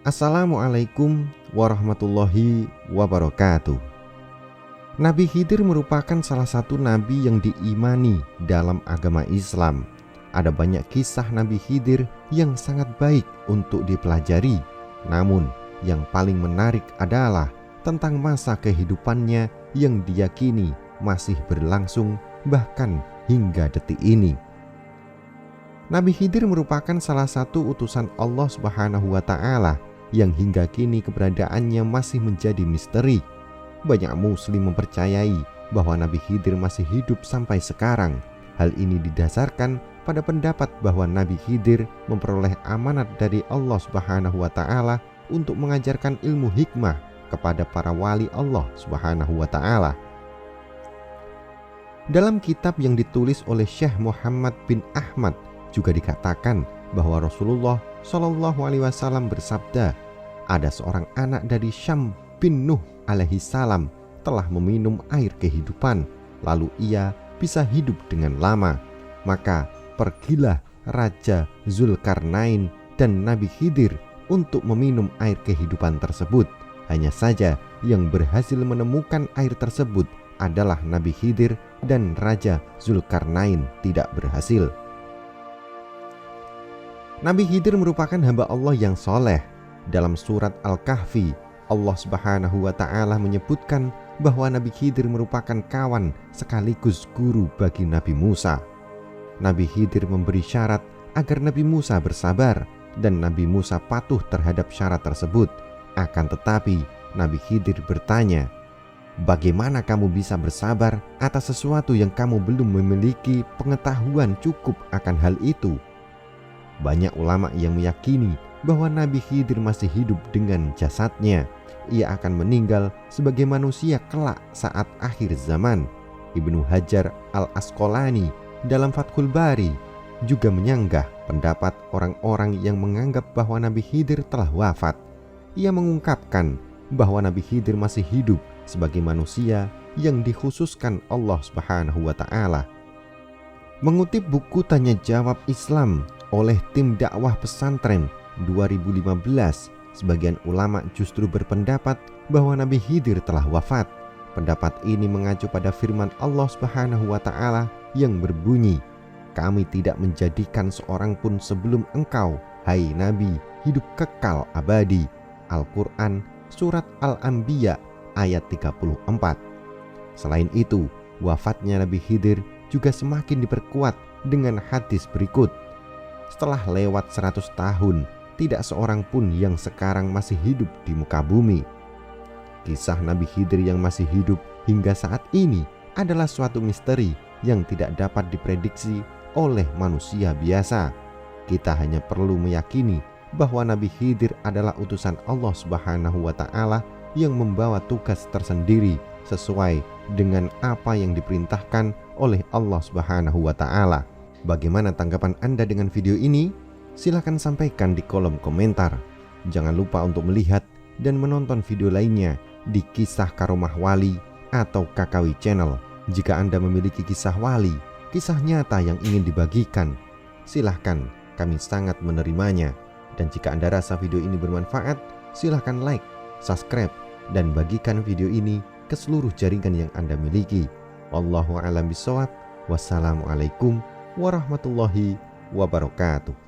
Assalamualaikum warahmatullahi wabarakatuh. Nabi Khidir merupakan salah satu nabi yang diimani dalam agama Islam. Ada banyak kisah Nabi Khidir yang sangat baik untuk dipelajari. Namun yang paling menarik adalah tentang masa kehidupannya yang diyakini masih berlangsung bahkan hingga detik ini. Nabi Khidir merupakan salah satu utusan Allah Subhanahu wa Ta'ala yang hingga kini keberadaannya masih menjadi misteri. Banyak muslim mempercayai bahwa Nabi Khidir masih hidup sampai sekarang. Hal ini didasarkan pada pendapat bahwa Nabi Khidir memperoleh amanat dari Allah Subhanahu wa Ta'ala untuk mengajarkan ilmu hikmah kepada para wali Allah Subhanahu wa Ta'ala. Dalam kitab yang ditulis oleh Syekh Muhammad bin Ahmad juga dikatakan bahwa Rasulullah Shallallahu Alaihi Wasallam bersabda, ada seorang anak dari Syam bin Nuh alaihi salam telah meminum air kehidupan, lalu ia bisa hidup dengan lama. Maka pergilah Raja Zulkarnain dan Nabi Khidir untuk meminum air kehidupan tersebut. Hanya saja yang berhasil menemukan air tersebut adalah Nabi Khidir dan Raja Zulkarnain tidak berhasil. Nabi Khidir merupakan hamba Allah yang soleh. Dalam surat Al-Kahfi, Allah Subhanahu wa Ta'ala menyebutkan bahwa Nabi Khidir merupakan kawan sekaligus guru bagi Nabi Musa. Nabi Khidir memberi syarat agar Nabi Musa bersabar dan Nabi Musa patuh terhadap syarat tersebut. Akan tetapi Nabi Khidir bertanya, bagaimana kamu bisa bersabar atas sesuatu yang kamu belum memiliki pengetahuan cukup akan hal itu? Banyak ulama yang meyakini bahwa Nabi Khidir masih hidup dengan jasadnya. Ia akan meninggal sebagai manusia kelak saat akhir zaman. Ibnu Hajar al-Asqalani dalam Fathul Bari juga menyanggah pendapat orang-orang yang menganggap bahwa Nabi Khidir telah wafat. Ia mengungkapkan bahwa Nabi Khidir masih hidup sebagai manusia yang dikhususkan Allah Subhanahu wa Ta'ala. Mengutip buku Tanya Jawab Islam oleh tim dakwah pesantren 2015, sebagian ulama justru berpendapat bahwa Nabi Khidir telah wafat. Pendapat ini mengacu pada firman Allah Subhanahu wa Ta'ala yang berbunyi, kami tidak menjadikan seorang pun sebelum engkau, hai Nabi, hidup kekal abadi. Al-Quran Surat Al-Anbiya ayat 34. Selain itu, wafatnya Nabi Khidir juga semakin diperkuat dengan hadis berikut. Setelah lewat 100 tahun, tidak seorang pun yang sekarang masih hidup di muka bumi. Kisah Nabi Khidir yang masih hidup hingga saat ini adalah suatu misteri yang tidak dapat diprediksi oleh manusia biasa. Kita hanya perlu meyakini bahwa Nabi Khidir adalah utusan Allah Subhanahu wa Ta'ala yang membawa tugas tersendiri sesuai dengan apa yang diperintahkan oleh Allah Subhanahu wa Ta'ala. Bagaimana tanggapan Anda dengan video ini? Silahkan sampaikan di kolom komentar. Jangan lupa untuk melihat dan menonton video lainnya di Kisah Karomah Wali atau KKW Channel. Jika Anda memiliki kisah wali, kisah nyata yang ingin dibagikan, silahkan, kami sangat menerimanya. Dan jika Anda rasa video ini bermanfaat, silahkan like, subscribe, dan bagikan video ini ke seluruh jaringan yang Anda miliki. Wallahu a'lam bishawab. Wassalamualaikum warahmatullahi wabarakatuh.